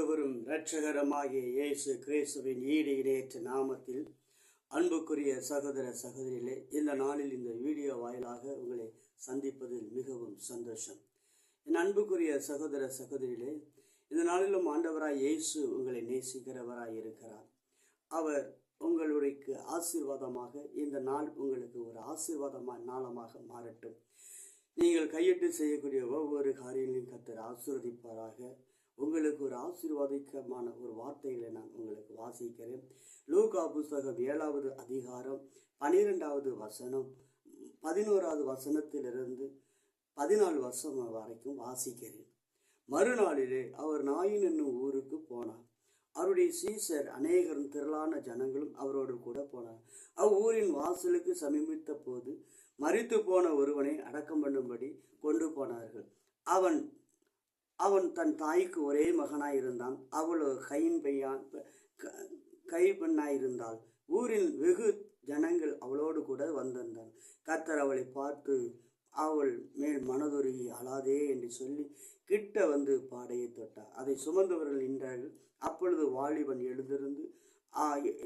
ஆண்டவரும் இரட்சகருமாகிய இயேசு கிறிஸ்துவின் ஈடு இணையற்ற நாமத்தில் அன்புக்குரிய சகோதர சகோதரிகளே, இந்த நாளில் இந்த வீடியோ வாயிலாக உங்களை சந்திப்பதில் மிகவும் சந்தோஷம். என் அன்புக்குரிய சகோதர சகோதரிகளே, இந்த நாளிலும் ஆண்டவராய் இயேசு உங்களை நேசிக்கிறவராய் இருக்கிறார். அவர் உங்களுக்கு ஆசீர்வாதமாக, இந்த நாள் உங்களுக்கு ஒரு ஆசீர்வாதமான நாளமாக மாறட்டும். நீங்கள் கையிட்டு செய்யக்கூடிய ஒவ்வொரு காரியங்களையும் கர்த்தர் ஆசீர்வதிப்பாராக. உங்களுக்கு ஒரு ஆசீர்வாதிக்கமான ஒரு வார்த்தைகளை நான் உங்களுக்கு வாசிக்கிறேன். லூக்கா புத்தகம் 7வது அதிகாரம் 12வது வசனம் 11வது வசனத்திலிருந்து 14 வசனம் வரைக்கும் வாசிக்கிறேன். மறுநாளிலே அவர் நாயின் என்னும் ஊருக்கு போனார். அவருடைய சீசர் அநேகரும் திரளான ஜனங்களும் அவரோடு கூட போனார். அவ்வூரின் வாசலுக்கு சமீபித்த போது மரித்து போன ஒருவனை அடக்கம் பண்ணும்படி கொண்டு போனார்கள். அவன் தன் தாய்க்கு ஒரே மகனாயிருந்தான். அவளோ கைப்பெண்ணாயிருந்தாள். ஊரில் வெகு ஜனங்கள் அவளோடு கூட வந்திருந்தாள். கர்த்தர் அவளை பார்த்து அவள் மேல் மனதுருகி அழாதே என்று சொல்லி கிட்ட வந்து பாடையை தொட்டார். அதை சுமந்தவர்கள் நின்றார்கள். அப்பொழுது வாலிபன்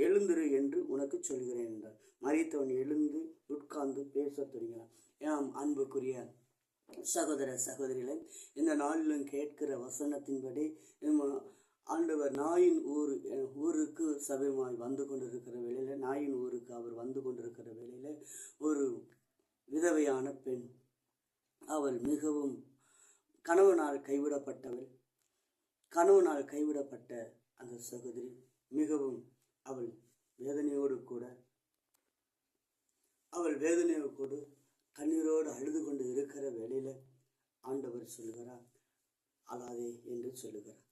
எழுந்திரு என்று உனக்கு சொல்கிறேன் என்றார். மரித்தவன் எழுந்து உட்கார்ந்து பேசத் தொடங்கினான். ஏன் அன்புக்குரிய சகோதர சகோதரிகளை, இந்த நாளிலும் கேட்கிற வசனத்தின்படி ஆண்டவர் நாயின் ஊருக்கு சபையாய் வந்து கொண்டிருக்கிற வேளையில, நாயின் ஊருக்கு அவர் வந்து கொண்டிருக்கிற வேளையில ஒரு விதவையான பெண், அவள் மிகவும் கணவனால் கைவிடப்பட்ட அந்த சகோதரி மிகவும் அவள் வேதனையோடு கண்ணீரோடு அழுது கொண்டு இருக்கிற வேளையில ஆண்டவர் சொல்லுகிறார், அழாதே என்று சொல்லுகிறார்.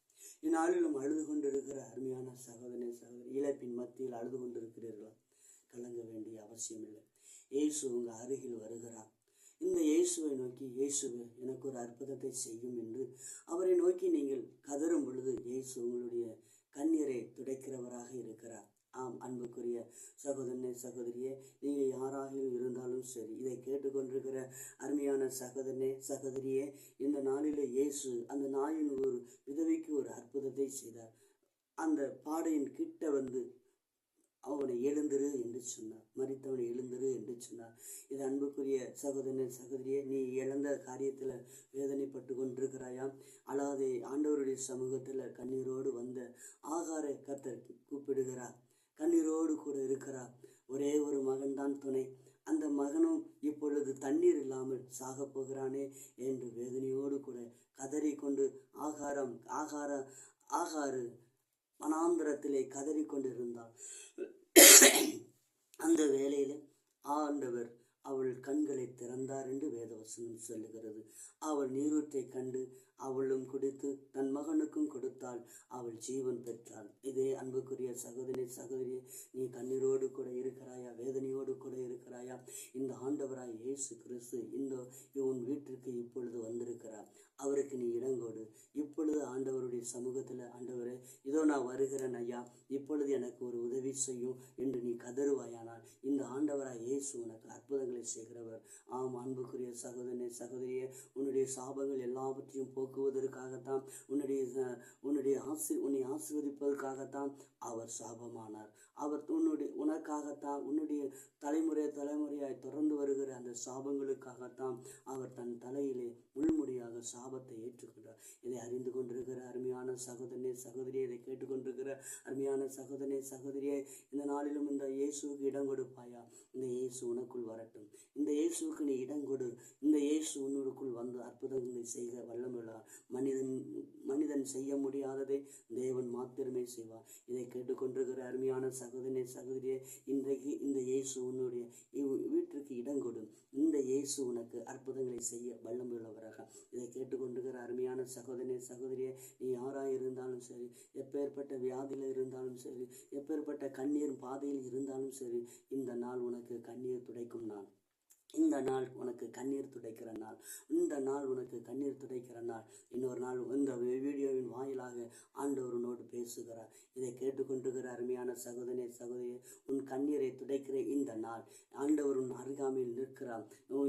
இந்நாளிலும் அழுது கொண்டு இருக்கிற அருமையான சகோதரி, இழப்பின் மத்தியில் அழுது கொண்டு இருக்கிறீர்களா? கலங்க வேண்டிய அவசியம் இல்லை. இயேசு உங்க அருகில் வருகிறார். இந்த இயேசுவை நோக்கி, இயேசுவே எனக்கு ஒரு அற்புதத்தை செய்யும் என்று அவரை நோக்கி நீங்கள் கதறும் பொழுது இயேசு உங்களுடைய கண்ணீரை துடைக்கிறவராக இருக்கிறார். ஆம் அன்புக்குரிய சகோதரனே சகோதரியே, நீங்கள் யாராக இருந்தாலும் சரி, இதை கேட்டுக்கொண்டிருக்கிற அருமையான சகோதரனே சகோதரியே, இந்த நாளிலே இயேசு அந்த நாயின் ஒரு விதவைக்கு ஒரு அற்புதத்தை செய்தார். அந்த பாடையின் கிட்ட வந்து அவனை எழுந்திரு என்று சொன்னார். மரித்தவனை எழுந்திரு என்று சொன்னார். இது அன்புக்குரிய சகோதரனே சகோதரியே, நீ இழந்த காரியத்தில் வேதனைப்பட்டு கொண்டிருக்கிறாயா? அல்லாதே ஆண்டவருடைய சமூகத்தில் கண்ணீரோடு வந்த ஆகாரை கர்த்தர் கூப்பிடுகிறார். கண்ணீரோடு கூட இருக்கிறார். ஒரே ஒரு மகன்தான் துணை. அந்த மகனும் இப்பொழுது தண்ணீர் இல்லாமல் சாக போகிறானே என்று வேதனையோடு கூட கதறிக்கொண்டு ஆகாரு வனாந்திரத்திலே கதறிக்கொண்டிருந்தாள். அந்த வேளையில ஆண்டவர் அவள் கண்களை திறந்தார் என்று வேதவசனம் சொல்லுகிறது. அவள் நீரூற்றை கண்டு அவளும் குடித்து தன் மகனுக்கும் கொடுத்தாள். அவள் ஜீவன் பெற்றாள். இதே அன்புக்குரிய சகோதரி சகோதரியே, நீ கண்ணீரோடு கூட இருக்கிறாயா? வேதனையோடு கூட இருக்கிறாயா? இந்த ஆண்டவராய் இயேசு கிறிஸ்து உன் வீட்டிற்கு இப்பொழுது வந்திருக்கிறார். அவருக்கு நீ இடங்கோடு. இப்பொழுது ஆண்டவருடைய சமூகத்தில், ஆண்டவரே இதோ நான் வருகிறேன் ஐயா, இப்பொழுது எனக்கு ஒரு உதவி செய்யும் என்று நீ கதறுவாயானால் இந்த ஆண்டவராய் இயேசு உனக்கு அற்புதங்களை செய்கிறவர். ஆம் அன்புக்குரிய சகோதரனே சகோதரியே, உன்னுடைய சாபங்கள் எல்லாவற்றையும் போக்குவதற்காகத்தான், உன்னை ஆசீர்வதிப்பதற்காகத்தான் அவர் சாபமானார். அவர் உனக்காகத்தான், உன்னுடைய தலைமுறையாய் தொடர்ந்து வருகிற அந்த சாபங்களுக்காகத்தான் அவர் தன் தலையிலே முள்முடியாக சாபத்தை ஏற்றுக்கொண்டார். இதை அறிந்து கொண்டிருக்கிற அருமையான சகோதரனே சகோதரியை, இதை கேட்டுக்கொண்டிருக்கிற அருமையான சகோதரனே சகோதரியை, இந்த நாளிலும் இந்த இயேசுவுக்கு இடம் கொடுப்பாயா? இந்த இயேசு உனக்குள் வரட்டும். இந்த இயேசுவுக்கு நீ இடம் கொடு. இந்த இயேசு உன்னுக்குள் வந்து அற்புதங்களை செய்க வல்லமையுள்ளார். மனிதன் செய்ய முடியாததை தேவன் மாத்திரமே செய்வார். இதை கேட்டுக்கொண்டிருக்கிற அருமையான சகோதரனே சகோதரியே, இன்றைக்கு இந்த இயேசு உன்னுடைய வீட்டிற்கு இடம் கொடு. இந்த இயேசு உனக்கு அற்புதங்களை செய்ய வல்லமையுள்ளவராக. இதை கேட்டுக்கொண்டிருக்கிற அருமையான சகோதரனே சகோதரியே, நீ யாராக இருந்தாலும் சரி, எப்பேற்பட்ட வியாதியில் இருந்தாலும் சரி, எப்பேற்பட்ட கண்ணீர் பாதையில் இருந்தாலும் சரி, இந்த நாள் உனக்கு கண்ணீர் துடைக்கும் நாள். இந்த நாள் உனக்கு கண்ணீர் துடைக்கிற நாள். இந்த நாள் உனக்கு கண்ணீர் துடைக்கிற நாள். இன்னொரு நாள் இந்த வீடியோவின் வாயிலாக ஆண்டவர் உன்னோடு பேசுகிறார். இதை கேட்டுக்கொண்டிருக்கிற அருமையான சகோதரனே சகோதரியே, உன் கண்ணீரை துடைக்கிற இந்த நாள் ஆண்டவர் உன் அருகாமையில் நிற்கிறார்.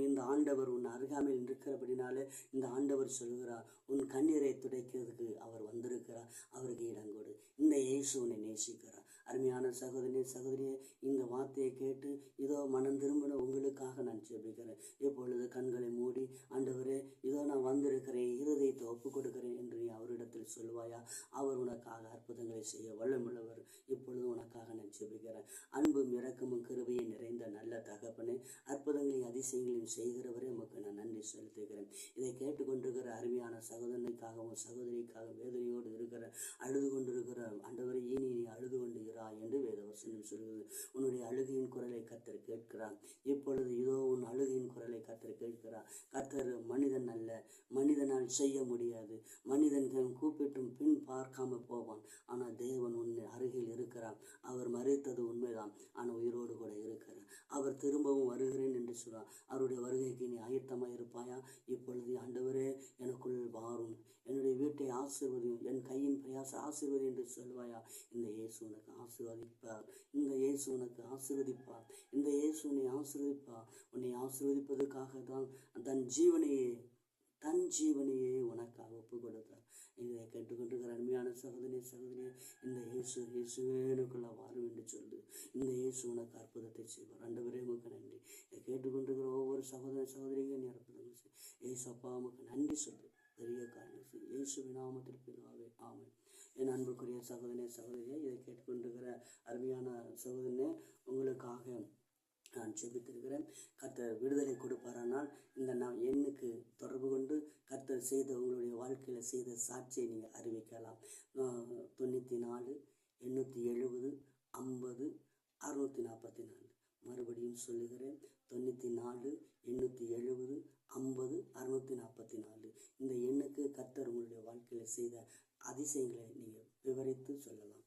இந்த ஆண்டவர் உன் அருகாமையில் நிற்கிறபடினாலே இந்த ஆண்டவர் சொல்கிறார், உன் கண்ணீரை துடைக்கிறதுக்கு அவர் வந்திருக்கிறார். அவருக்கு இடம் கொடு. இந்த இயேசு உன்னை நேசிக்கிறார். அருமையான சகோதரியே, இந்த வார்த்தையை கேட்டு இதோ மனம் திரும்பின உங்களுக்காக நான் ஜெபிக்கிறேன். இப்பொழுது கண்களை மூடி, ஆண்டவரே இதோ நான் வந்திருக்கிறேன், இருதயத்தை ஒப்பு கொடுக்கிறேன் என்று நீ அவரிடத்தில் சொல்வாயா? அவர் உனக்காக அற்புதங்களை செய்ய வல்லமுள்ளவர். இப்பொழுது உனக்காக நான் ஜெபிக்கிறேன். அன்பும் இரக்கமும் கிருபையும் நிறைந்த நல்ல தகப்பனே, அற்புதங்களையும் அதிசயங்களையும் செய்கிறவரே, உமக்கு நான் நன்றி செலுத்துகிறேன். இதை கேட்டுக்கொண்டிருக்கிற அருமையான சகோதரனுக்காகவும் சகோதரிக்காக வேதனையோடு இருக்கிற அழுது கொண்டிருக்கிற ஆண்டவரே, இனி நீ அழுது கொண்டிருக்கிறாய் என்று வேதவசனம் சொல்கிறது. உன்னுடைய அழுகையின் குரலை கர்த்தர் கேட்கிறார். இப்பொழுது இதோ உன் அழுகையின் குரலை கர்த்தர் கேட்கிறார். கர்த்தர் மனிதன் அல்ல, மனிதனால் செய்ய முடியாது. மனிதன் கூப்பிட்டும் பின் பார்க்காம போவான். ஆனால் தேவன் உன் அருகில் இருக்கிறார். அவர் மரித்தது உண்மைதான், ஆனால் உயிரோடு கூட இருக்கிறார். அவர் திரும்பவும் வருகிறேன் என்று சொல்றார். அவருடைய வருகைக்கு நீ ஆயத்தமாக இருப்பாயா? இப்பொழுது ஆண்டவரே எனக்குள் வாரும், என்னுடைய வீட்டை ஆசீர்வதியும், என் கையின் பிரயாச ஆசீர்வதி என்று சொல்வாயா? இந்த இயேசு உனக்கு ஆசீர்வதிப்பார். இந்த இயேசு உனக்கு ஆசீர்வதிப்பார். இந்த இயேசு உன்னை ஆசீர்வதிப்பார். உன்னை ஆசீர்வதிப்பதற்காக தான் தன் ஜீவனையே உனக்காக ஒப்பு கொடுத்தார். இதை கேட்டுக்கொண்டிருக்கிற அருமையான சகோதரியே, இந்த இயேசுவே எனக்குள்ள வாரும் என்று சொல்லு. இந்த இயேசு உனக்கு அற்புதத்தை செய்வார். ஆண்டவரே உமக்கு நன்றி. இதை கேட்டுக்கொண்டிருக்கிற ஒவ்வொரு சகோதரியும் நீ அற்புதங்கள் செய். இயேசப்பா உமக்கு நன்றி சொல்லு. பெரிய காரியம் செய். இயேசுவின் நாமத்தில் பிதாவே, ஆமென். என் அன்புக்குரிய சகோதரியே, இதை கேட்டுக்கொண்டிருக்கிற அருமையான சகோதரனே, உங்களுக்காக நான் ஜெபித்திருக்கிறேன். கர்த்தர் விடுதலை கொடுப்பாரானால் இந்த எண்ணுக்கு தொடர்பு கொண்டு கர்த்தர் செய்த உங்களுடைய வாழ்க்கையில் செய்த சாட்சியை நீங்கள் அறிவிக்கலாம். 94 870 50 644. மறுபடியும் சொல்லுகிறேன், 94 870 50 644. இந்த எண்ணுக்கு கர்த்தர் உங்களுடைய வாழ்க்கையில் செய்த அதிசயங்களை நீங்கள் விவரித்து சொல்லலாம்.